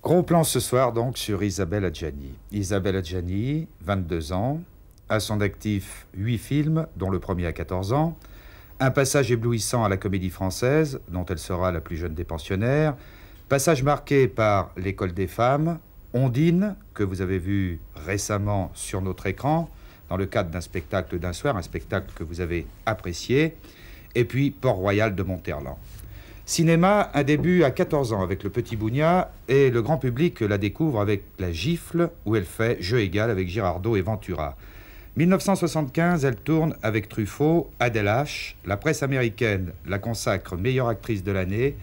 Gros plan ce soir donc sur Isabelle Adjani. Isabelle Adjani, 22 ans, à son actif 8 films, dont le premier à 14 ans, un passage éblouissant à la Comédie Française, dont elle sera la plus jeune des pensionnaires, passage marqué par L'École des femmes, Ondine, que vous avez vu récemment sur notre écran, dans le cadre d'un spectacle d'un soir, un spectacle que vous avez apprécié, et puis Port-Royal de Monterland. Cinéma, un début à 14 ans avec Le Petit Bougnat, et le grand public la découvre avec La Gifle, où elle fait jeu égal avec Girardot et Ventura. 1975, elle tourne avec Truffaut, Adèle H. La presse américaine la consacre meilleure actrice de l'année,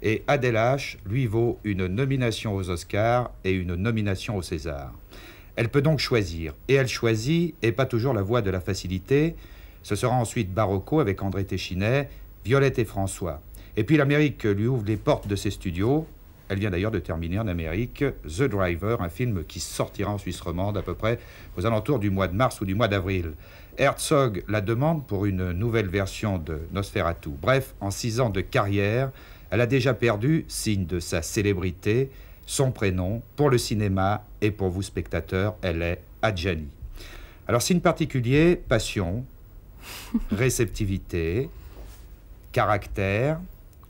et Adèle H. lui vaut une nomination aux Oscars et une nomination au César. Elle peut donc choisir, et elle choisit, et pas toujours la voie de la facilité. Ce sera ensuite Barocco avec André Téchinet, Violette et François. Et puis l'Amérique lui ouvre les portes de ses studios. Elle vient d'ailleurs de terminer en Amérique The Driver, un film qui sortira en Suisse romande à peu près aux alentours du mois de mars ou du mois d'avril. Herzog la demande pour une nouvelle version de Nosferatu. Bref, en 6 ans de carrière, elle a déjà perdu, signe de sa célébrité, son prénom. Pour le cinéma et pour vous spectateurs, elle est Adjani. Alors signe particulier, passion, réceptivité, caractère.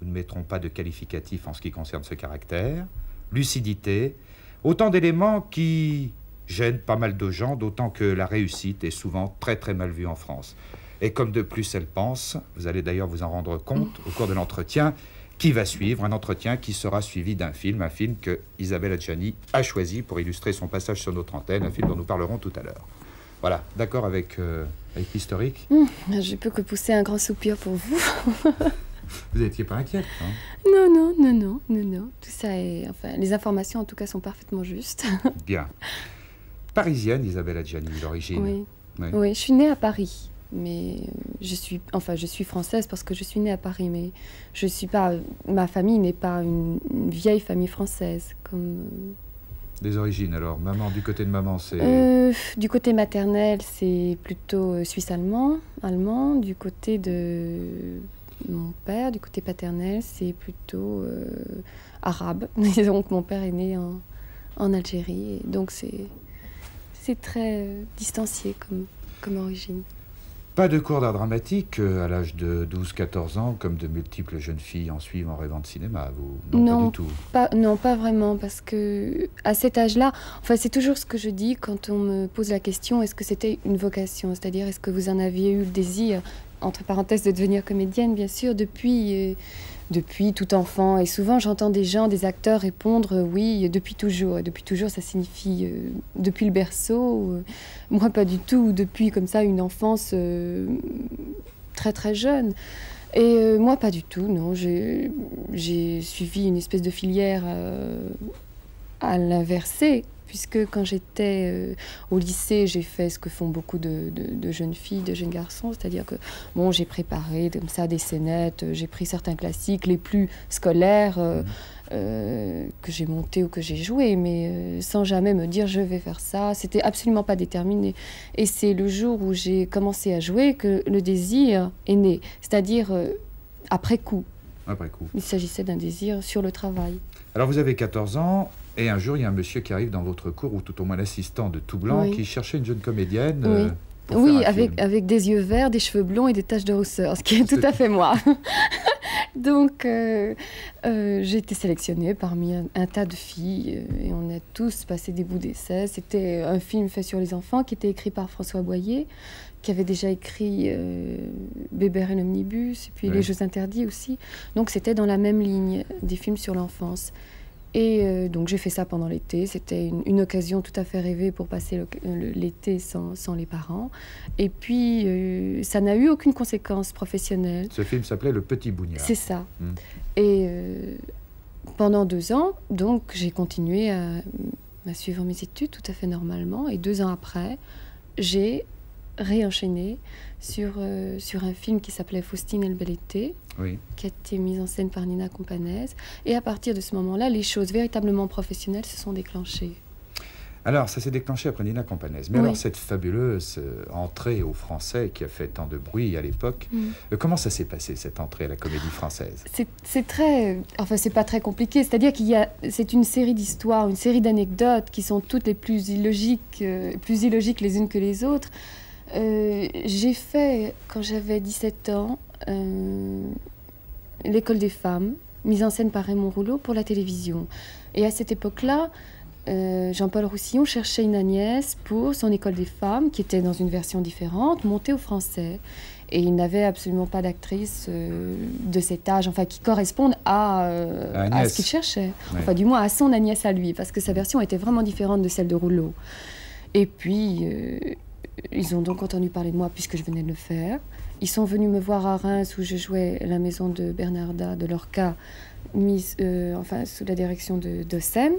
Nous ne mettrons pas de qualificatif en ce qui concerne ce caractère, lucidité, autant d'éléments qui gênent pas mal de gens, d'autant que la réussite est souvent très très mal vue en France. Et comme de plus elle pense, vous allez d'ailleurs vous en rendre compte au cours de l'entretien qui va suivre, un entretien qui sera suivi d'un film, un film que Isabelle Adjani a choisi pour illustrer son passage sur notre antenne, un film dont nous parlerons tout à l'heure. Voilà, d'accord avec l'historique? Je peux que pousser un grand soupir pour vous. Vous n'étiez pas inquiète, hein? Non. Tout ça est... Enfin, les informations, en tout cas, sont parfaitement justes. Bien. Parisienne, Isabelle Adjani, d'origine. Oui, je suis née à Paris. Mais je suis française parce que je suis née à Paris. Mais je suis pas... Ma famille n'est pas une vieille famille française, comme... Des origines, alors. Maman, du côté de maman, c'est... Du côté maternel, c'est plutôt suisse-allemand. Allemand. Du côté de... Mon père, du côté paternel, c'est plutôt arabe. Donc mon père est né en Algérie, et donc c'est très distancié comme origine. Pas de cours d'art dramatique à l'âge de 12-14 ans, comme de multiples jeunes filles en suivent en rêvant de cinéma, vous? Non, pas du tout. Non, pas vraiment, parce que à cet âge-là, enfin c'est toujours ce que je dis quand on me pose la question, est-ce que c'était une vocation? C'est-à-dire, est-ce que vous en aviez eu le désir, entre parenthèses, de devenir comédienne, bien sûr, depuis tout enfant. Et souvent, j'entends des acteurs répondre oui, depuis toujours. Et depuis toujours, ça signifie depuis le berceau. Moi, pas du tout. Depuis, comme ça, une enfance très, très jeune. Et moi, pas du tout, non. J'ai suivi une espèce de filière à l'inversé. Puisque quand j'étais au lycée, j'ai fait ce que font beaucoup de jeunes filles, de jeunes garçons. C'est-à-dire que bon, j'ai préparé comme ça des scénettes, j'ai pris certains classiques, les plus scolaires, que j'ai montés ou que j'ai joués, mais sans jamais me dire je vais faire ça. C'était absolument pas déterminé. Et c'est le jour où j'ai commencé à jouer que le désir est né. C'est-à-dire après coup. Après coup. Il s'agissait d'un désir sur le travail. Alors vous avez 14 ans. Et un jour, il y a un monsieur qui arrive dans votre cours, ou tout au moins l'assistant de tout blanc, qui cherchait une jeune comédienne. Oui, avec des yeux verts, des cheveux blonds et des taches de rousseur, ce qui est tout à fait moi. Donc, j'ai été sélectionnée parmi un tas de filles, et on a tous passé des bouts d'essai. C'était un film fait sur les enfants, qui était écrit par François Boyer, qui avait déjà écrit Bébert et l'Omnibus, et puis Les Jeux Interdits aussi. Donc, c'était dans la même ligne des films sur l'enfance. Et donc j'ai fait ça pendant l'été. C'était une occasion tout à fait rêvée pour passer l'été sans les parents. Et puis ça n'a eu aucune conséquence professionnelle. Ce film s'appelait Le Petit Bougnat. C'est ça. Et pendant 2 ans, donc j'ai continué à suivre mes études tout à fait normalement. Et 2 ans après, j'ai réenchaîné sur un film qui s'appelait Faustine et le bel été, qui a été mis en scène par Nina Companès. Et à partir de ce moment-là, les choses véritablement professionnelles se sont déclenchées. Alors, ça s'est déclenché après Nina Campanese. Mais Oui. alors, cette fabuleuse entrée au Français qui a fait tant de bruit à l'époque, comment ça s'est passé, cette entrée à la Comédie Française? C'est très... Enfin, c'est pas très compliqué. C'est-à-dire c'est une série d'histoires, une série d'anecdotes qui sont toutes les plus illogiques les unes que les autres. J'ai fait, quand j'avais 17 ans, l'école des femmes, mise en scène par Raymond Rouleau pour la télévision. Et à cette époque-là, Jean-Paul Roussillon cherchait une Agnès pour son école des femmes, qui était dans une version différente, montée au Français. Et il n'avait absolument pas d'actrice de cet âge, enfin, qui corresponde à ce qu'il cherchait. Ouais. Enfin, du moins à son Agnès à lui, parce que sa version était vraiment différente de celle de Rouleau. Et puis, ils ont donc entendu parler de moi, puisque je venais de le faire. Ils sont venus me voir à Reims, où je jouais La Maison de Bernarda de Lorca, mise sous la direction de Sem.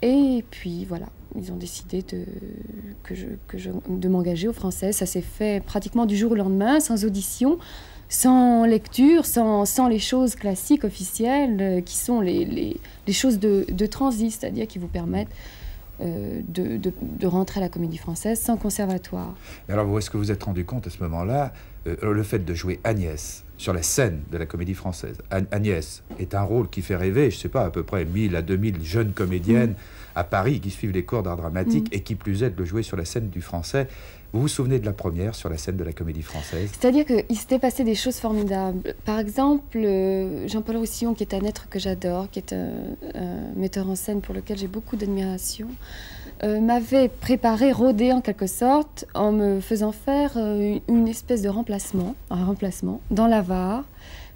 Et puis voilà, ils ont décidé de m'engager au Français. Ça s'est fait pratiquement du jour au lendemain, sans audition, sans lecture, sans les choses classiques officielles, qui sont les choses de transit, c'est-à-dire qui vous permettent de rentrer à la Comédie Française sans conservatoire. Alors, où est-ce que vous vous êtes rendu compte à ce moment-là, le fait de jouer Agnès sur la scène de la Comédie Française? Agnès est un rôle qui fait rêver, je ne sais pas, à peu près 1000 à 2000 jeunes comédiennes à Paris qui suivent les cours d'art dramatique et qui plus est de le jouer sur la scène du Français. Vous vous souvenez de la première sur la scène de la Comédie Française? C'est-à-dire qu'il s'était passé des choses formidables. Par exemple, Jean-Paul Roussillon, qui est un être que j'adore, qui est un metteur en scène pour lequel j'ai beaucoup d'admiration, m'avait préparé, rodé en quelque sorte, en me faisant faire une espèce de remplacement, un remplacement, dans l'Avare,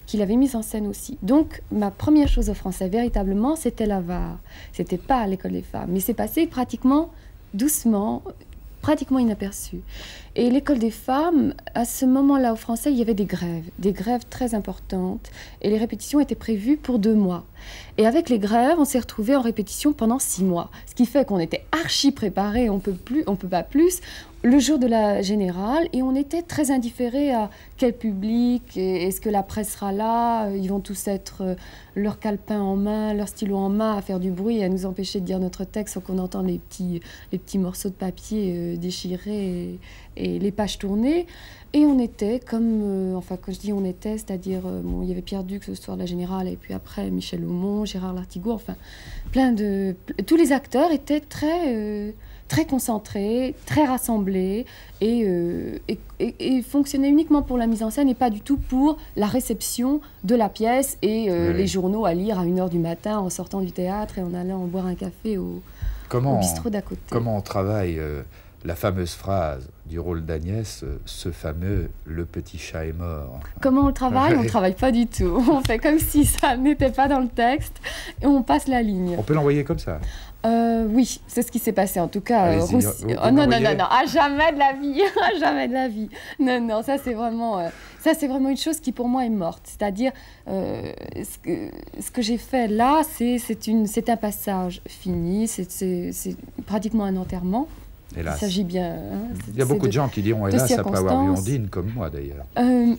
qu'il avait mise en scène aussi. Donc, ma première chose au Français, véritablement, c'était l'Avare. C'était pas à l'École des femmes, mais c'est passé pratiquement doucement, pratiquement inaperçu. Et l'école des femmes, à ce moment-là au Français, il y avait des grèves très importantes. Et les répétitions étaient prévues pour 2 mois. Et avec les grèves, on s'est retrouvés en répétition pendant 6 mois. Ce qui fait qu'on était archi préparés, on peut pas plus, le jour de la générale. Et on était très indifférés à quel public, est-ce que la presse sera là, ils vont tous être leur calepin en main, leur stylo en main, à faire du bruit et à nous empêcher de dire notre texte sans qu'on entende les petits morceaux de papier déchirés et les pages tournées. Et on était comme, quand je dis on était, c'est-à-dire, il y avait Pierre Dux le soir de la Générale, et puis après Michel Aumont, Gérard Lartigot, enfin, tous les acteurs étaient très concentrés, très rassemblés, et fonctionnaient uniquement pour la mise en scène et pas du tout pour la réception de la pièce et les journaux à lire à 1h du matin en sortant du théâtre et en allant boire un café au bistrot d'à côté. Comment on travaille la fameuse phrase du rôle d'Agnès, ce fameux « le petit chat est mort ». Comment on le travaille? On ne travaille pas du tout. On fait comme si ça n'était pas dans le texte et on passe la ligne. On peut l'envoyer comme ça? Oui, c'est ce qui s'est passé. En tout cas, non, à jamais de la vie, à jamais de la vie. Non, ça c'est vraiment une chose qui pour moi est morte. C'est-à-dire, ce que j'ai fait là, c'est un passage fini, c'est pratiquement un enterrement. Hélas. Il s'agit bien... il y a beaucoup de gens qui diront hélas après avoir vu Ondine, comme moi d'ailleurs.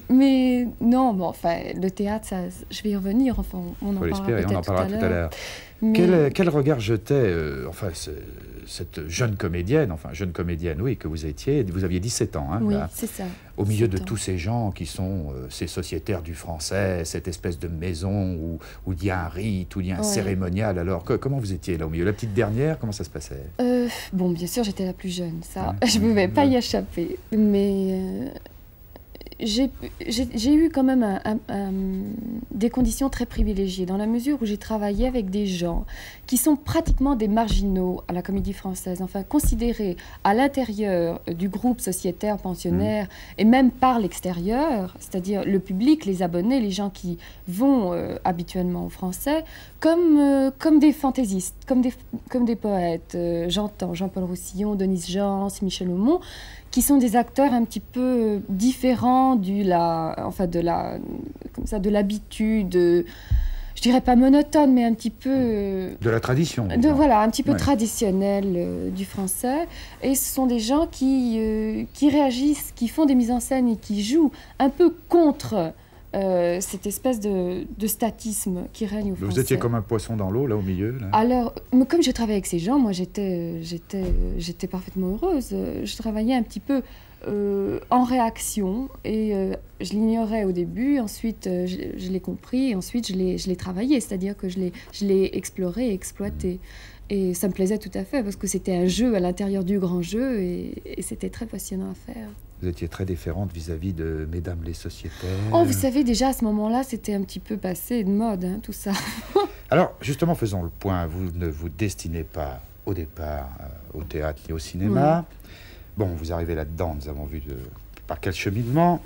Mais non, le théâtre, ça, je vais y revenir, enfin, on en parlera tout à l'heure. Mais... Quel regard jetait cette jeune comédienne, oui, que vous étiez, vous aviez 17 ans, hein, oui, là, c'est ça. au milieu de tous ces gens qui sont ces sociétaires du Français, cette espèce de maison où il y a un rite, où il y a un cérémonial. Alors, comment vous étiez là au milieu? La petite dernière, comment ça se passait? Bien sûr, j'étais la plus jeune, ça, je ne pouvais pas y échapper, mais... J'ai eu quand même des conditions très privilégiées, dans la mesure où j'ai travaillé avec des gens qui sont pratiquement des marginaux à la Comédie Française, enfin considérés à l'intérieur du groupe sociétaire pensionnaire et même par l'extérieur, c'est-à-dire le public, les abonnés, les gens qui vont habituellement au Français, comme des fantaisistes, comme des poètes. J'entends Jean-Paul Roussillon, Denise Jans, Michel Aumont, qui sont des acteurs un petit peu différents de l'habitude, je dirais pas monotone, mais un petit peu... de la tradition. Voilà, un petit peu traditionnel du français. Et ce sont des gens qui réagissent, qui font des mises en scène et qui jouent un peu contre cette espèce de statisme qui règne au français. Vous étiez comme un poisson dans l'eau, là, au milieu là. Alors, comme je travaillais avec ces gens, moi, j'étais parfaitement heureuse. Je travaillais un petit peu en réaction et je l'ignorais au début. Ensuite, je l'ai compris et ensuite, je l'ai travaillé. C'est-à-dire que je l'ai exploré et exploité. Et ça me plaisait tout à fait parce que c'était un jeu à l'intérieur du grand jeu et c'était très passionnant à faire. Vous étiez très différente vis-à-vis de mesdames les sociétaires. Oh, vous savez, déjà à ce moment-là, c'était un petit peu passé de mode, hein, tout ça. Alors, justement, faisons le point. Vous ne vous destinez pas au départ au théâtre ni au cinéma. Oui. Bon, vous arrivez là-dedans, nous avons vu par quel cheminement.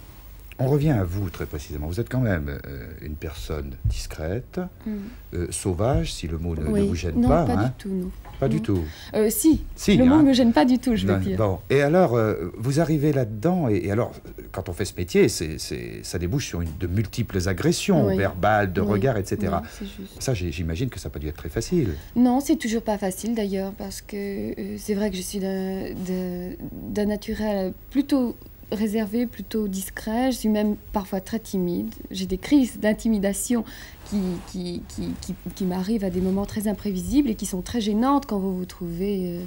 On revient à vous, très précisément. Vous êtes quand même une personne discrète, sauvage, si le mot ne vous gêne non, pas. Pas hein. du tout, non. Pas du tout. Si, le mot ne me gêne pas du tout, je veux dire. Bon. Et alors, vous arrivez là-dedans, et alors, quand on fait ce métier, ça débouche sur de multiples agressions verbales, de regards, etc. Oui, c'est juste. Ça, j'imagine que ça n'a pas dû être très facile. Non, c'est toujours pas facile, d'ailleurs, parce que c'est vrai que je suis d'un naturel plutôt réservé, plutôt discret. Je suis même parfois très timide. J'ai des crises d'intimidation qui m'arrivent à des moments très imprévisibles et qui sont très gênantes quand vous vous trouvez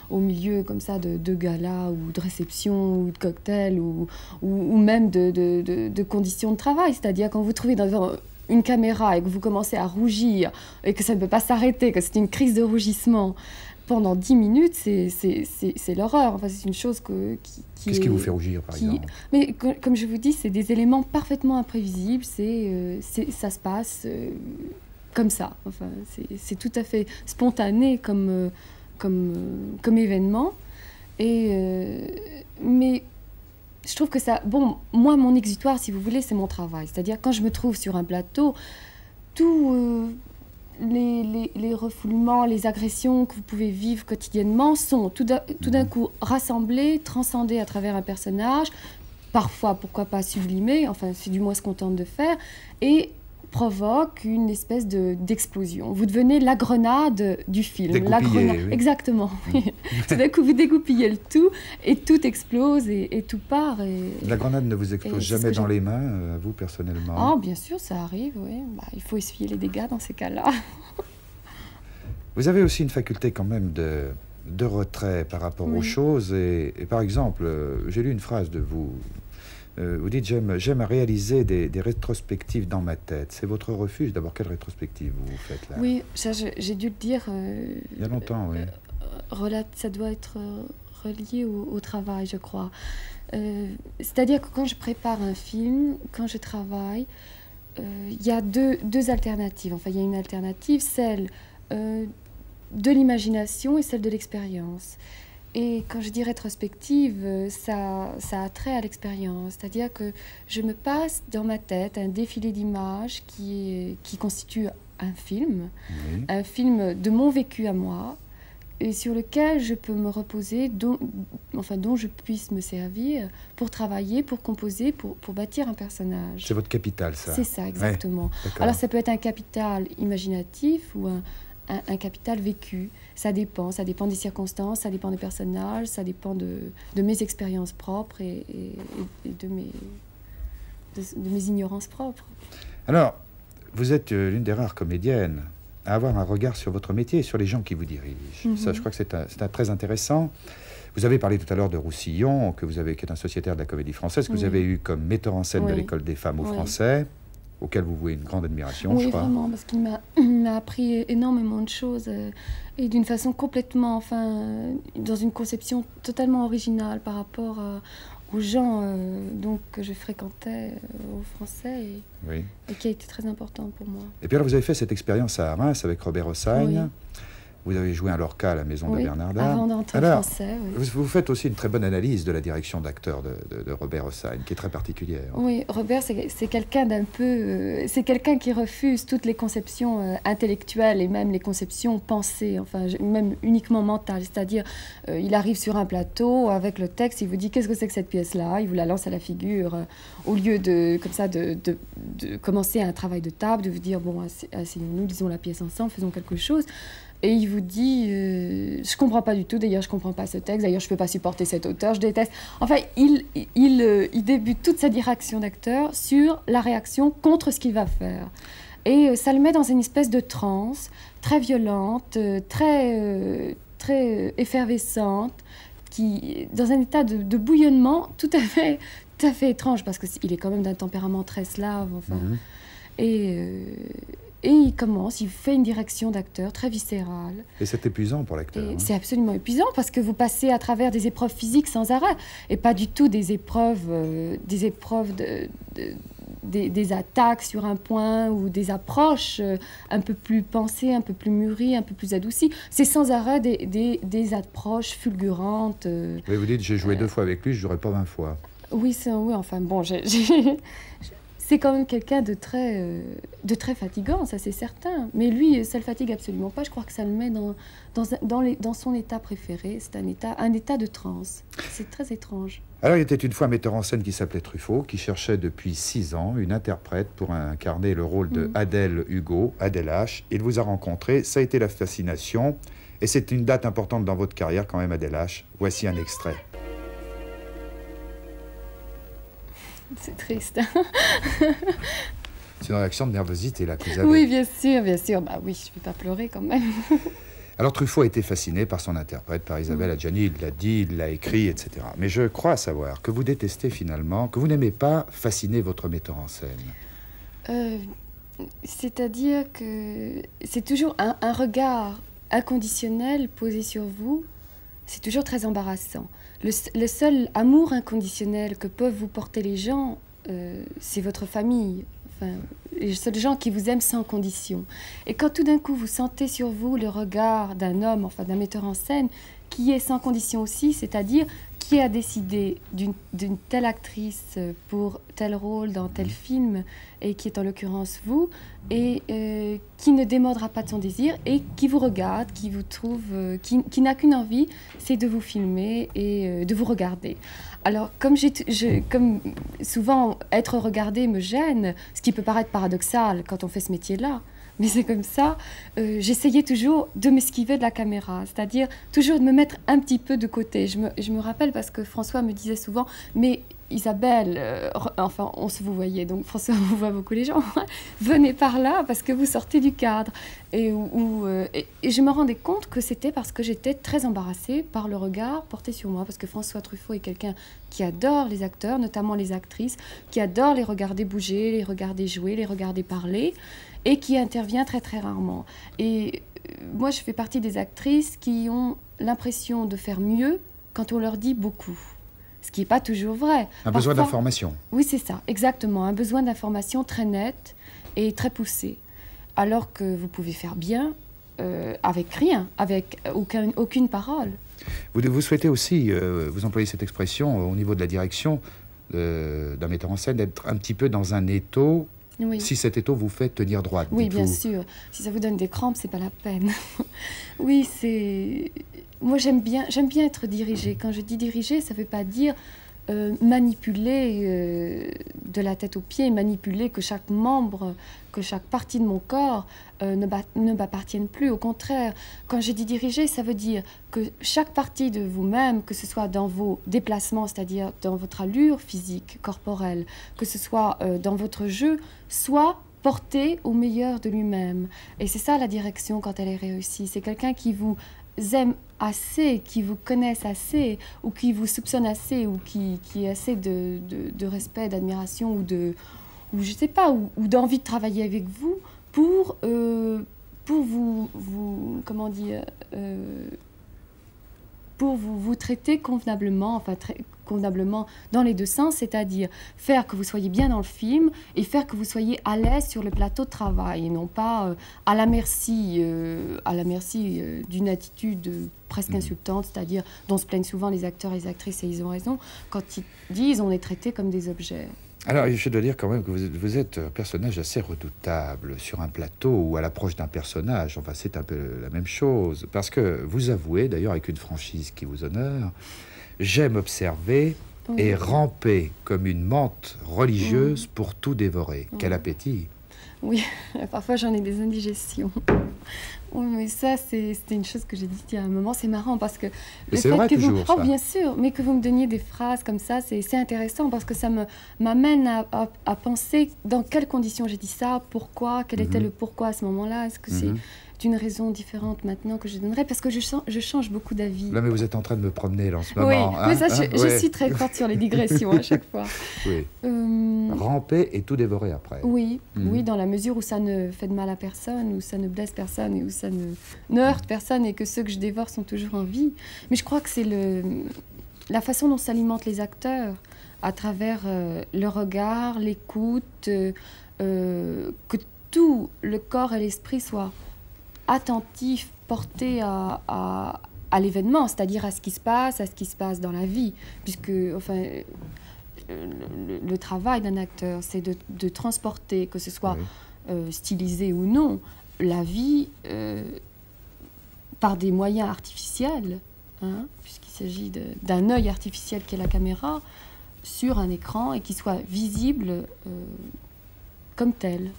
au milieu comme ça de galas ou de réceptions ou de cocktails ou même de conditions de travail. C'est-à-dire quand vous vous trouvez devant une caméra et que vous commencez à rougir et que ça ne peut pas s'arrêter, que c'est une crise de rougissement pendant 10 minutes, c'est l'horreur. Enfin, c'est une chose Qu'est-ce qui vous fait rougir, par exemple? Mais comme je vous dis, c'est des éléments parfaitement imprévisibles. Ça se passe comme ça. Enfin, c'est tout à fait spontané comme événement. Mais je trouve que ça... Bon, moi, mon exutoire, si vous voulez, c'est mon travail. C'est-à-dire, quand je me trouve sur un plateau, les refoulements, les agressions que vous pouvez vivre quotidiennement sont tout d'un coup rassemblés, transcendés à travers un personnage, parfois, pourquoi pas sublimés, enfin c'est du moins ce qu'on tente de faire, et provoque une espèce d'explosion. Vous devenez la grenade du film. Dégoupillé, oui. Exactement. Tout d'un coup, vous dégoupillez le tout, et tout explose, et tout part. La grenade ne vous explose jamais dans les mains, vous, personnellement? Ah, bien sûr, ça arrive, oui. Il faut essuyer les dégâts dans ces cas-là. Vous avez aussi une faculté quand même de retrait par rapport aux choses. Et par exemple, j'ai lu une phrase de vous. Vous dites, j'aime réaliser des rétrospectives dans ma tête. C'est votre refuge. D'abord, quelle rétrospective vous faites là? Oui, ça, j'ai dû le dire. Il y a longtemps, oui. Ça doit être relié au travail, je crois. C'est-à-dire que quand je prépare un film, quand je travaille, il y a deux alternatives. Enfin, il y a une alternative, celle de l'imagination et celle de l'expérience. Et quand je dis rétrospective, ça a trait à l'expérience. C'est-à-dire que je me passe dans ma tête un défilé d'images qui constitue un film de mon vécu à moi, et sur lequel je peux me reposer, dont je puisse me servir pour travailler, pour composer, pour bâtir un personnage. C'est votre capital, ça? C'est ça, exactement. Alors ça peut être un capital imaginatif ou un capital vécu. Ça dépend des circonstances, ça dépend des personnages, ça dépend de mes expériences propres et de mes ignorances propres. Alors, vous êtes l'une des rares comédiennes à avoir un regard sur votre métier et sur les gens qui vous dirigent. Ça, je crois que c'est très intéressant. Vous avez parlé tout à l'heure de Roussillon, qui est un sociétaire de la Comédie Française, que vous avez eu comme metteur en scène de l'École des femmes aux Français, auquel vous vouez une grande admiration, je crois. Oui, vraiment, parce qu'il m'a appris énormément de choses et d'une façon complètement, dans une conception totalement originale par rapport aux gens que je fréquentais aux Français et qui a été très importante pour moi. Et puis alors, vous avez fait cette expérience à Reims avec Robert Hossein. Vous avez joué un Lorca à la Maison de Bernardin. Avant d'entrer en français, vous faites aussi une très bonne analyse de la direction d'acteur de Robert Hossein, qui est très particulière. Oui, Robert, c'est quelqu'un d'un peu... c'est quelqu'un qui refuse toutes les conceptions intellectuelles et même les conceptions pensées, même uniquement mentales. C'est-à-dire, il arrive sur un plateau avec le texte, il vous dit « Qu'est-ce que c'est que cette pièce-là » Il vous la lance à la figure, au lieu de commencer un travail de table, de vous dire « Bon, asseyons-nous, lisons la pièce ensemble, faisons quelque chose ». Et il vous dit, je comprends pas du tout, d'ailleurs je comprends pas ce texte, d'ailleurs je peux pas supporter cet auteur, je déteste. Enfin, il débute toute sa direction d'acteur sur la réaction contre ce qu'il va faire. Et ça le met dans une espèce de transe très violente, très effervescente, dans un état de bouillonnement tout à fait étrange, parce qu'il est quand même d'un tempérament très slave. Enfin. Et il fait une direction d'acteur très viscérale. Et c'est épuisant pour l'acteur. Hein. C'est absolument épuisant parce que vous passez à travers des épreuves physiques sans arrêt et pas du tout des épreuves des attaques sur un point ou des approches un peu plus pensées, un peu plus mûries, un peu plus adoucies. C'est sans arrêt des approches fulgurantes. Oui, vous dites, j'ai joué 2 fois avec lui, je jouerai pas 20 fois. Oui, enfin bon, c'est quand même quelqu'un de très fatigant, ça c'est certain. Mais lui, ça le fatigue absolument pas. Je crois que ça le met dans son état préféré. C'est un état de transe. C'est très étrange. Alors, il était une fois un metteur en scène qui s'appelait Truffaut, qui cherchait depuis 6 ans une interprète pour incarner le rôle de Adèle Hugo, Adèle H. Il vous a rencontré, ça a été la fascination. Et c'est une date importante dans votre carrière quand même, Adèle H. Voici un extrait. C'est triste. C'est une réaction de nervosité là que vous avez. Oui, bien sûr, bien sûr. Bah oui, je ne vais pas pleurer quand même. Alors Truffaut a été fasciné par son interprète, par Isabelle Adjani, il l'a dit, il l'a écrit, etc. Mais je crois savoir que vous détestez finalement, que vous n'aimez pas fasciner votre metteur en scène. C'est-à-dire que c'est toujours un regard inconditionnel posé sur vous, c'est toujours très embarrassant. Le seul amour inconditionnel que peuvent vous porter les gens, c'est votre famille. Enfin, les seuls gens qui vous aiment sans condition. Et quand tout d'un coup vous sentez sur vous le regard d'un homme, enfin d'un metteur en scène, qui est sans condition aussi, c'est-à-dire qui a décidé d'une telle actrice pour tel rôle dans tel film, et qui est en l'occurrence vous, et qui ne démordra pas de son désir, et qui vous regarde, qui vous trouve, qui n'a qu'une envie, c'est de vous filmer et de vous regarder. Alors, comme souvent être regardé me gêne, ce qui peut paraître paradoxal quand on fait ce métier-là, mais c'est comme ça, j'essayais toujours de m'esquiver de la caméra, c'est-à-dire toujours de me mettre un petit peu de côté. Je me rappelle parce que François me disait souvent, mais Isabelle, enfin on se vous voyait, donc François vous voit beaucoup les gens, venez par là parce que vous sortez du cadre. Et je me rendais compte que c'était parce que j'étais très embarrassée par le regard porté sur moi, parce que François Truffaut est quelqu'un qui adore les acteurs, notamment les actrices, qui adore les regarder bouger, les regarder jouer, les regarder parler, et qui intervient très très rarement. Et moi je fais partie des actrices qui ont l'impression de faire mieux quand on leur dit beaucoup. Ce qui n'est pas toujours vrai. Un besoin d'information. Oui, c'est ça, exactement. Un besoin d'information très net et très poussé. Alors que vous pouvez faire bien avec rien, avec aucune parole. Vous souhaitez aussi, vous employez cette expression au niveau de la direction d'un metteur en scène, d'être un petit peu dans un étau. Oui. Si cet étau vous fait tenir droit. Oui, bien sûr. Si ça vous donne des crampes, c'est pas la peine. Oui, c'est... Moi, j'aime bien être dirigée. Quand je dis diriger, ça ne veut pas dire manipuler de la tête aux pieds, manipuler que chaque membre, que chaque partie de mon corps ne m'appartienne plus. Au contraire, quand je dis diriger, ça veut dire que chaque partie de vous-même, que ce soit dans vos déplacements, c'est-à-dire dans votre allure physique, corporelle, que ce soit dans votre jeu, soit porté au meilleur de lui-même. Et c'est ça la direction quand elle est réussie. C'est quelqu'un qui vous aime assez, qui vous connaissent assez, ou qui vous soupçonne assez, ou qui ait assez de respect, d'admiration, ou je sais pas, ou d'envie de travailler avec vous pour vous comment dire, pour vous traiter convenablement, enfin convenablement dans les deux sens, c'est-à-dire faire que vous soyez bien dans le film et faire que vous soyez à l'aise sur le plateau de travail, et non pas à la merci d'une attitude presque insultante, c'est-à-dire dont se plaignent souvent les acteurs et les actrices, et ils ont raison, quand ils disent on est traités comme des objets. Alors, je dois dire quand même que vous êtes un personnage assez redoutable sur un plateau ou à l'approche d'un personnage. Enfin, c'est un peu la même chose. Parce que vous avouez, d'ailleurs avec une franchise qui vous honore, j'aime observer et ramper comme une menthe religieuse pour tout dévorer. Quel appétit! Oui, parfois j'en ai des indigestions. Oui, mais ça, c'était une chose que j'ai dite il y a un moment. C'est marrant parce que... Mais c'est vrai toujours, Oh, ça. bien sûr, mais que vous me donniez des phrases comme ça, c'est intéressant parce que ça m'amène à penser dans quelles conditions j'ai dit ça, pourquoi, quel était le pourquoi à ce moment-là. Est-ce que c'est une raison différente maintenant que je donnerais? Parce que je change beaucoup d'avis. Là, mais vous êtes en train de me promener là, en ce moment. Oui, hein, mais ça, je suis très forte sur les digressions à chaque fois. Oui. Ramper et tout dévorer après. Oui, oui, dans la mesure où ça ne fait de mal à personne, où ça ne blesse personne et où ça ne heurte personne et que ceux que je dévore sont toujours en vie. Mais je crois que c'est la façon dont s'alimentent les acteurs à travers le regard, l'écoute, que tout le corps et l'esprit soient attentifs, portés à l'événement, c'est-à-dire à ce qui se passe dans la vie, puisque, enfin... Le travail d'un acteur, c'est de transporter, que ce soit stylisé ou non, la vie par des moyens artificiels, hein, puisqu'il s'agit d'un œil artificiel qui est la caméra, sur un écran et qui soit visible comme tel.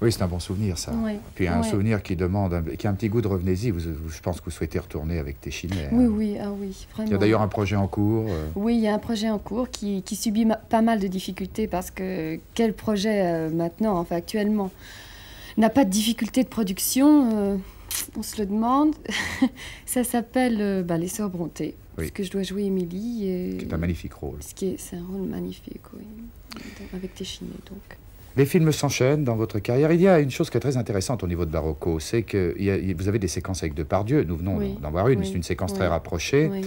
Oui, c'est un bon souvenir, ça. Oui, Puis un souvenir qui demande, qui a un petit goût de revenez-y. Je pense que vous souhaitez retourner avec Téchiné. Oui, oui, ah oui, vraiment. Il y a d'ailleurs un projet en cours. Oui, il y a un projet en cours qui subit pas mal de difficultés parce que quel projet maintenant, enfin actuellement, n'a pas de difficulté de production on se le demande. Ça s'appelle Les Sœurs Brontë, puisque je dois jouer Émilie. C'est un magnifique rôle. C'est un rôle magnifique, oui, avec Téchiné, donc. Les films s'enchaînent dans votre carrière. Il y a une chose qui est très intéressante au niveau de Barocco, c'est que vous avez des séquences avec Depardieu. Nous venons d'en voir une, mais c'est une séquence très rapprochée. Oui.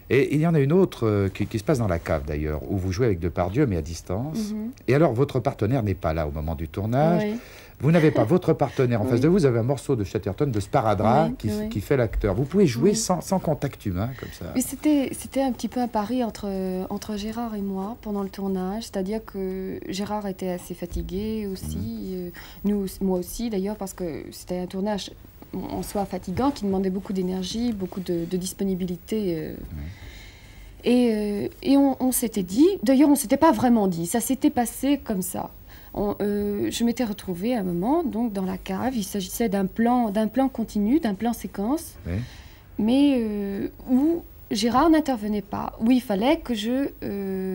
Et il y en a une autre qui se passe dans la cave d'ailleurs, où vous jouez avec Depardieu, mais à distance. Et alors, votre partenaire n'est pas là au moment du tournage. Vous n'avez pas votre partenaire en face de vous. Vous avez un morceau de Chatterton, de Sparadrap, qui fait l'acteur. Vous pouvez jouer sans contact humain, comme ça. Mais c'était un petit peu un pari entre Gérard et moi pendant le tournage. C'est-à-dire que Gérard était assez fatigué aussi. Moi aussi, d'ailleurs, parce que c'était un tournage en soi fatigant, qui demandait beaucoup d'énergie, beaucoup de disponibilité. Et on s'était dit... D'ailleurs, on ne s'était pas vraiment dit. Ça s'était passé comme ça. Je m'étais retrouvée à un moment donc dans la cave. Il s'agissait d'un plan continu, d'un plan séquence, mais où Gérard n'intervenait pas. Où il fallait que je...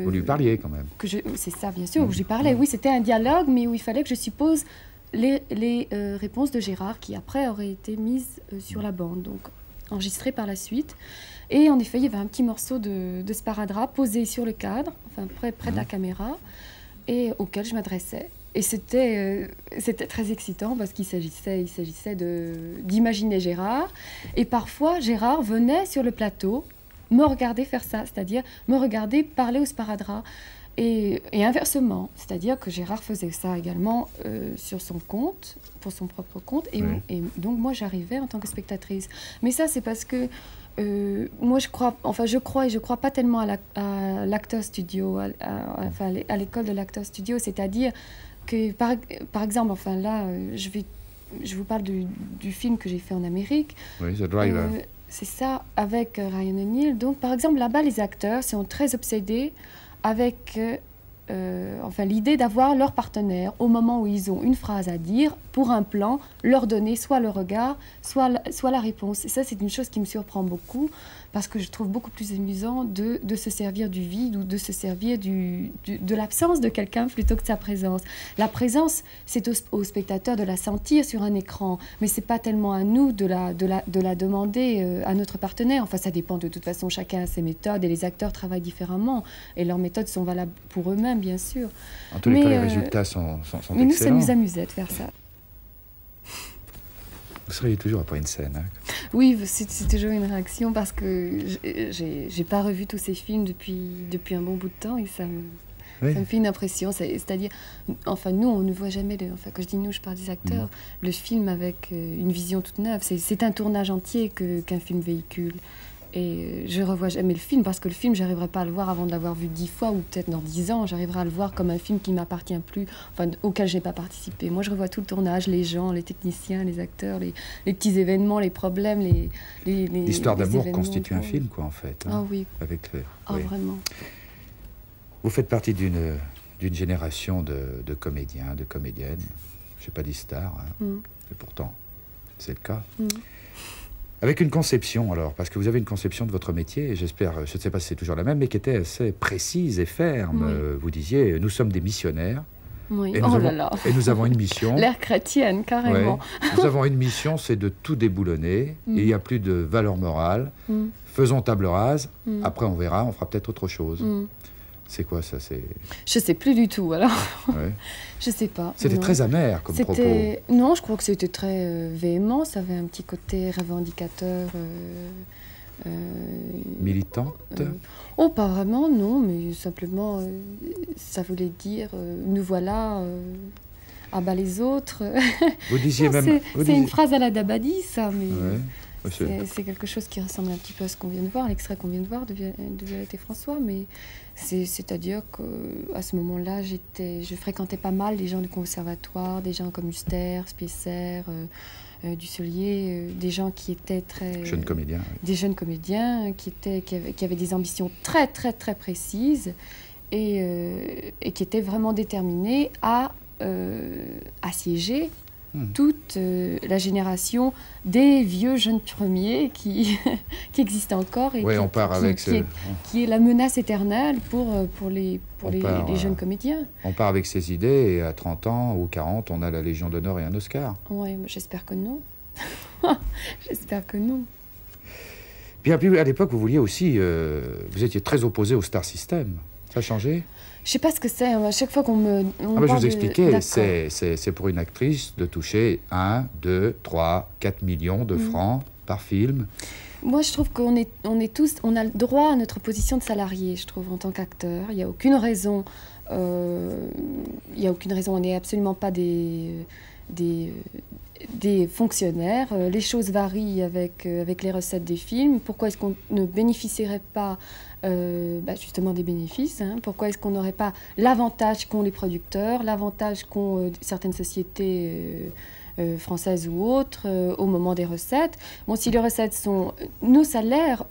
Vous lui parliez quand même. C'est ça, bien sûr, où je lui parlais. Oui, c'était un dialogue, mais où il fallait que je suppose les réponses de Gérard qui après auraient été mises sur la bande, donc enregistrées par la suite. Et en effet, il y avait un petit morceau de Sparadrap posé sur le cadre, enfin près de la caméra, et auquel je m'adressais. Et c'était très excitant parce qu'il s'agissait d'imaginer Gérard. Et parfois, Gérard venait sur le plateau me regarder faire ça, c'est-à-dire me regarder parler au Sparadrap. Et inversement, c'est-à-dire que Gérard faisait ça également sur son compte, pour son propre compte. Et donc, moi, j'arrivais en tant que spectatrice. Mais ça, c'est parce que moi, je crois pas tellement à l'acteur studio, à l'école de l'acteur studio, c'est-à-dire que, par exemple, enfin là, je vous parle du film que j'ai fait en Amérique. Oui, The Driver. C'est ça, avec Ryan O'Neal. Donc, par exemple, là-bas, les acteurs sont très obsédés avec l'idée d'avoir leur partenaire au moment où ils ont une phrase à dire, pour un plan, leur donner soit le regard, soit la réponse. Et ça, c'est une chose qui me surprend beaucoup, parce que je trouve beaucoup plus amusant de se servir du vide ou de se servir de l'absence de quelqu'un plutôt que de sa présence. La présence, c'est au spectateur de la sentir sur un écran, mais c'est pas tellement à nous de la demander à notre partenaire. Enfin, ça dépend de toute façon, chacun a ses méthodes et les acteurs travaillent différemment et leurs méthodes sont valables pour eux-mêmes, bien sûr. En tous les cas, les résultats sont excellents. Mais nous, ça nous amusait de faire ça. Vous seriez toujours après une scène. Hein. Oui, c'est toujours une réaction parce que j'ai pas revu tous ces films depuis un bon bout de temps et ça me fait une impression. C'est-à-dire, enfin, nous, on ne voit jamais, quand je dis nous, je parle des acteurs, le film avec une vision toute neuve. C'est un tournage entier qu'un film véhicule. Et je revois jamais le film parce que le film, j'arriverai pas à le voir avant de l'avoir vu 10 fois ou peut-être dans 10 ans. J'arriverai à le voir comme un film qui m'appartient plus, enfin auquel j'ai pas participé. Moi, je revois tout le tournage, les gens, les techniciens, les acteurs, les petits événements, les problèmes, l'histoire d'amour constitue un film, quoi, en fait. Hein, ah oui. Avec vraiment. Vous faites partie d'une d'une génération de comédiens, de comédiennes. Je n'ai pas dit stars, hein. Et pourtant, c'est le cas. Avec une conception, alors, parce que vous avez une conception de votre métier, et j'espère, je ne sais pas si c'est toujours la même, mais qui était assez précise et ferme. Vous disiez, nous sommes des missionnaires. Oui. Et nous avons une mission. L'air chrétienne, carrément. Ouais. Nous avons une mission, c'est de tout déboulonner. Et il n'y a plus de valeur morale. Faisons table rase. Après, on verra, on fera peut-être autre chose. C'est quoi ça? Je sais plus du tout, alors. Ouais. Je sais pas. C'était très amer comme propos. Non, je crois que c'était très véhément. Ça avait un petit côté revendicateur. Militante? Oh, pas vraiment, non, mais simplement, ça voulait dire nous voilà à bas les autres. Vous disiez non, même. C'est une phrase à la Dabadi, ça, mais. Ouais. C'est quelque chose qui ressemble un petit peu à ce qu'on vient de voir, l'extrait qu'on vient de voir de Violette et François, mais c'est-à-dire qu'à ce moment-là, je fréquentais pas mal les gens du conservatoire, des gens comme Huster, Spiesser, Dussolier, des gens qui étaient très... Jeunes comédiens. Oui. Des jeunes comédiens qui avaient des ambitions très, très, très précises et qui étaient vraiment déterminés à assiéger toute la génération des vieux jeunes premiers qui existent encore et qui est la menace éternelle pour les jeunes comédiens. On part avec ses idées et à 30 ans ou 40, on a la Légion d'honneur et un Oscar. Oui, j'espère que non. J'espère que non. Puis à l'époque, vous vouliez aussi... vous étiez très opposé au Star System. Ça a changé? Je sais pas ce que c'est. À chaque fois qu'on me... je vous expliquais, c'est pour une actrice de toucher 1, 2, 3, 4 millions de francs par film. Moi, je trouve qu'on on a le droit à notre position de salarié, je trouve, en tant qu'acteur. Il n'y a aucune raison. On n'est absolument pas des fonctionnaires. Les choses varient avec les recettes des films. Pourquoi est-ce qu'on ne bénéficierait pas justement des bénéfices, hein? Pourquoi est-ce qu'on n'aurait pas l'avantage qu'ont les producteurs, l'avantage qu'ont certaines sociétés françaises ou autres au moment des recettes? Bon, si les recettes sont... Nos salaires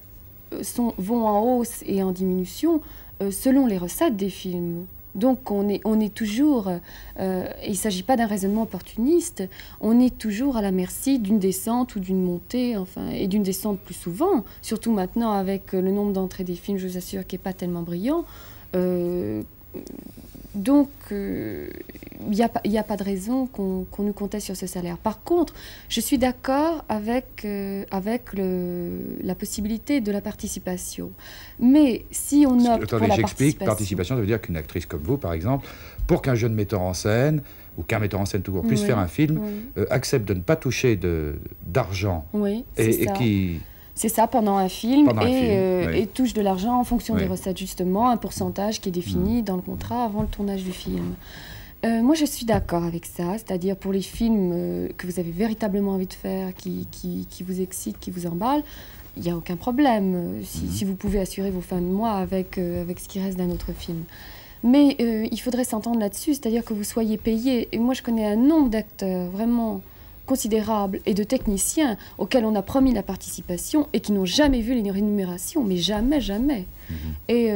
vont en hausse et en diminution selon les recettes des films. Donc on est toujours, il ne s'agit pas d'un raisonnement opportuniste, on est toujours à la merci d'une descente ou d'une montée, enfin, et d'une descente plus souvent, surtout maintenant avec le nombre d'entrées des films, je vous assure, qui n'est pas tellement brillant. Donc, il n'y a pas de raison qu'on nous comptait sur ce salaire. Par contre, je suis d'accord avec la possibilité de la participation. Mais si on opte pour la participation, ça veut dire qu'une actrice comme vous, par exemple, pour qu'un jeune metteur en scène, ou qu'un metteur en scène tout court puisse faire un film, accepte de ne pas toucher d'argent. Oui, et qui... C'est ça, pendant un film, et touche de l'argent en fonction des recettes, justement, un pourcentage qui est défini dans le contrat avant le tournage du film. Moi, je suis d'accord avec ça, c'est-à-dire pour les films que vous avez véritablement envie de faire, qui vous excitent, qui vous emballent, il n'y a aucun problème si vous pouvez assurer vos fins de mois avec ce qui reste d'un autre film. Mais il faudrait s'entendre là-dessus, c'est-à-dire que vous soyez payé. Et moi, je connais un nombre d'acteurs vraiment considérable et de techniciens auxquels on a promis la participation et qui n'ont jamais vu les rémunérations, mais jamais, jamais. Et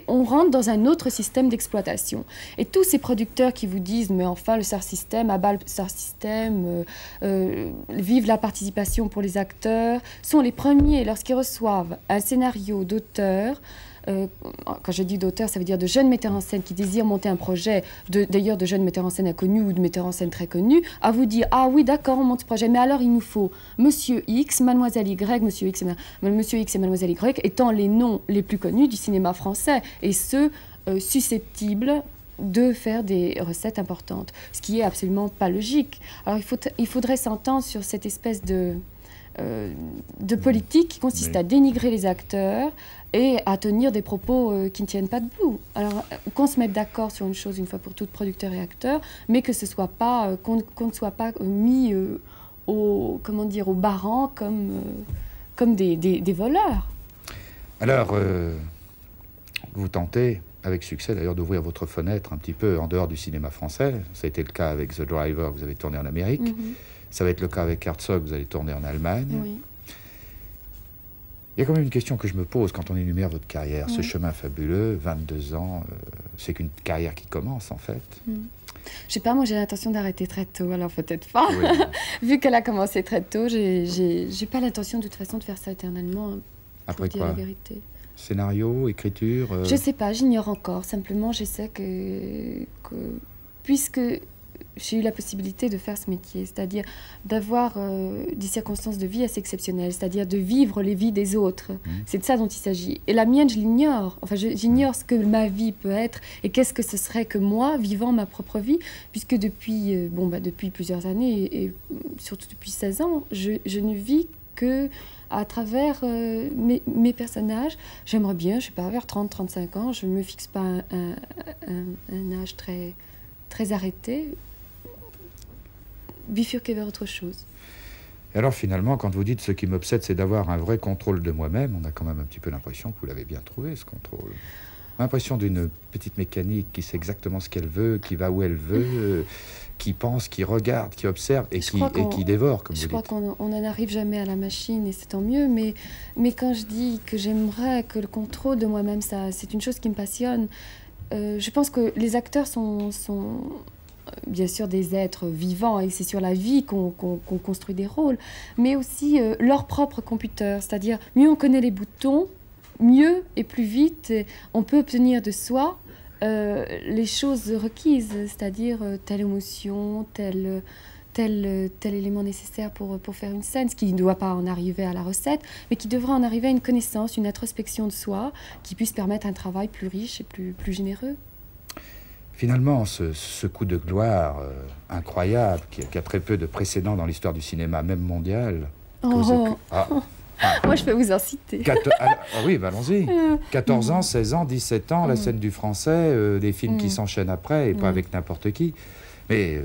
on rentre dans un autre système d'exploitation. Et tous ces producteurs qui vous disent, mais enfin, le Star System, abat le Star System, vive la participation pour les acteurs, sont les premiers, lorsqu'ils reçoivent un scénario d'auteur, quand je dis d'auteur, ça veut dire de jeunes metteurs en scène qui désirent monter un projet, d'ailleurs de jeunes metteurs en scène inconnus ou de metteurs en scène très connus, à vous dire « Ah oui, d'accord, on monte ce projet, mais alors il nous faut Monsieur X, Mademoiselle Y, Monsieur X et Mademoiselle Y, étant les noms les plus connus du cinéma français, et ceux susceptibles de faire des recettes importantes, ce qui est absolument pas logique. Alors il faudrait s'entendre sur cette espèce de politique qui consiste à dénigrer les acteurs et à tenir des propos qui ne tiennent pas debout. Alors, qu'on se mette d'accord sur une chose une fois pour toutes, producteurs et acteurs, mais que ce soit pas, qu'on ne soit pas mis au baran comme des voleurs. Alors, vous tentez, avec succès d'ailleurs, d'ouvrir votre fenêtre un petit peu en dehors du cinéma français. Ça a été le cas avec The Driver, vous avez tourné en Amérique. Ça va être le cas avec Herzog, vous allez tourner en Allemagne. Oui. Il y a quand même une question que je me pose quand on énumère votre carrière. Ce chemin fabuleux, 22 ans, c'est qu'une carrière qui commence en fait. Je sais pas, moi j'ai l'intention d'arrêter très tôt, alors peut-être pas. Oui. Vu qu'elle a commencé très tôt, j'ai pas l'intention de toute façon de faire ça éternellement, pour Après dire quoi? la vérité. Scénario, écriture Je sais pas, j'ignore encore. Simplement, je sais que puisque j'ai eu la possibilité de faire ce métier, c'est-à-dire d'avoir des circonstances de vie assez exceptionnelles, c'est-à-dire de vivre les vies des autres. C'est de ça dont il s'agit. Et la mienne, je l'ignore. Enfin, j'ignore ce que ma vie peut être et qu'est-ce que ce serait que moi, vivant ma propre vie, puisque depuis, depuis plusieurs années et surtout depuis 16 ans, je ne vis que à travers mes personnages. J'aimerais bien, je sais pas, vers 30-35 ans, je ne me fixe pas un âge très, très arrêté, bifurquer vers autre chose. Et alors finalement, quand vous dites ce qui m'obsède, c'est d'avoir un vrai contrôle de moi-même, on a quand même un petit peu l'impression que vous l'avez bien trouvé, ce contrôle. L'impression d'une petite mécanique qui sait exactement ce qu'elle veut, qui va où elle veut, qui pense, qui regarde, qui observe et qui dévore, comme vous dites. Je crois qu'on n'en arrive jamais à la machine et c'est tant mieux, mais quand je dis que j'aimerais que le contrôle de moi-même, c'est une chose qui me passionne. Je pense que les acteurs sont bien sûr des êtres vivants et c'est sur la vie qu'on construit des rôles, mais aussi leur propre computer, c'est-à-dire mieux on connaît les boutons, mieux et plus vite on peut obtenir de soi les choses requises, c'est-à-dire telle émotion, tel élément nécessaire pour faire une scène, ce qui ne doit pas en arriver à la recette, mais qui devra en arriver à une connaissance, une introspection de soi, qui puisse permettre un travail plus riche et plus généreux. Finalement, ce coup de gloire incroyable, qui a très peu de précédents dans l'histoire du cinéma, même mondial... Moi, je peux vous en citer. Oui, bah, allons-y. 14 ans, 16 ans, 17 ans, la scène du français, des films qui s'enchaînent après, et pas avec n'importe qui. Mais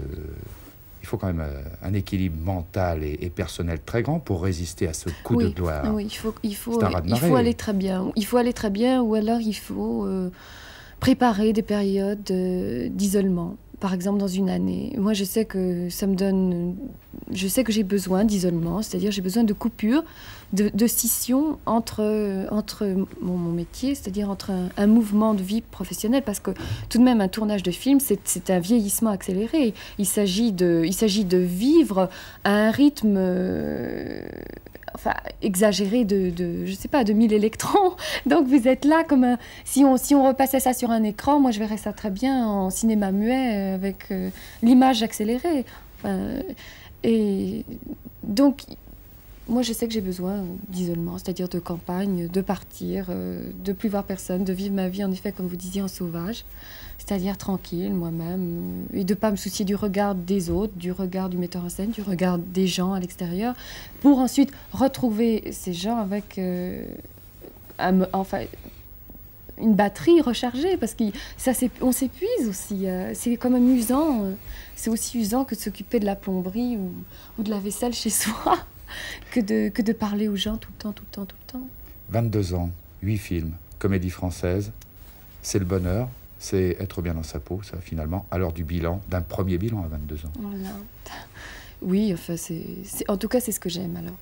il faut quand même un équilibre mental et personnel très grand pour résister à ce coup de gloire. Oui, il faut aller très bien. Il faut aller très bien, ou alors il faut préparer des périodes d'isolement. Par exemple, dans une année. Moi, je sais que ça me donne... Je sais que j'ai besoin d'isolement, c'est-à-dire j'ai besoin de coupure, de scission entre mon métier, c'est-à-dire entre un mouvement de vie professionnelle, parce que tout de même, un tournage de film, c'est un vieillissement accéléré. Il s'agit de vivre à un rythme... exagéré je sais pas, de 1000 électrons. Donc vous êtes là comme un... Si on repassait ça sur un écran, moi je verrais ça très bien en cinéma muet avec l'image accélérée. Et donc, moi je sais que j'ai besoin d'isolement, c'est-à-dire de campagne, de partir, de plus voir personne, de vivre ma vie en effet, comme vous disiez, en sauvage. C'est-à-dire tranquille, moi-même, et de ne pas me soucier du regard des autres, du regard du metteur en scène, du regard des gens à l'extérieur, pour ensuite retrouver ces gens avec une batterie rechargée, parce qu'on s'épuise aussi. C'est comme amusant, c'est aussi usant que de s'occuper de la plomberie ou de la vaisselle chez soi, que de parler aux gens tout le temps. 22 ans, 8 films, comédie française, c'est le bonheur. C'est être bien dans sa peau, ça, finalement, à l'heure du bilan, d'un premier bilan à 22 ans. Voilà. Oui, enfin, en tout cas, c'est ce que j'aime, alors.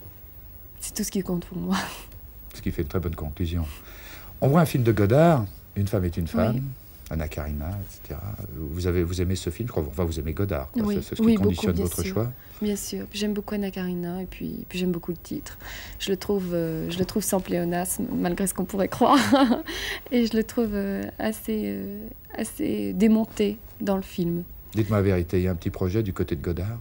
C'est tout ce qui compte pour moi. Ce qui fait une très bonne conclusion. On voit un film de Godard, Une femme est une femme, oui. Anna Karina, etc. Vous aimez ce film, je crois. Enfin, vous aimez Godard, quoi. Oui. C'est ce qui conditionne votre choix. Bien sûr. J'aime beaucoup Anna Karina et puis j'aime beaucoup le titre. Je le trouve sans pléonasme, malgré ce qu'on pourrait croire. Et je le trouve assez démonté dans le film. Dites-moi la vérité, il y a un petit projet du côté de Godard?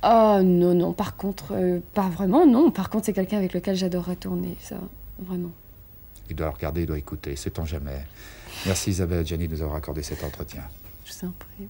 Oh non, par contre, pas vraiment, non. Par contre, c'est quelqu'un avec lequel j'adorerais tourner, ça, vraiment. Il doit regarder, il doit écouter, sait-on jamais. Merci Isabelle Adjani de nous avoir accordé cet entretien. Je vous en prie.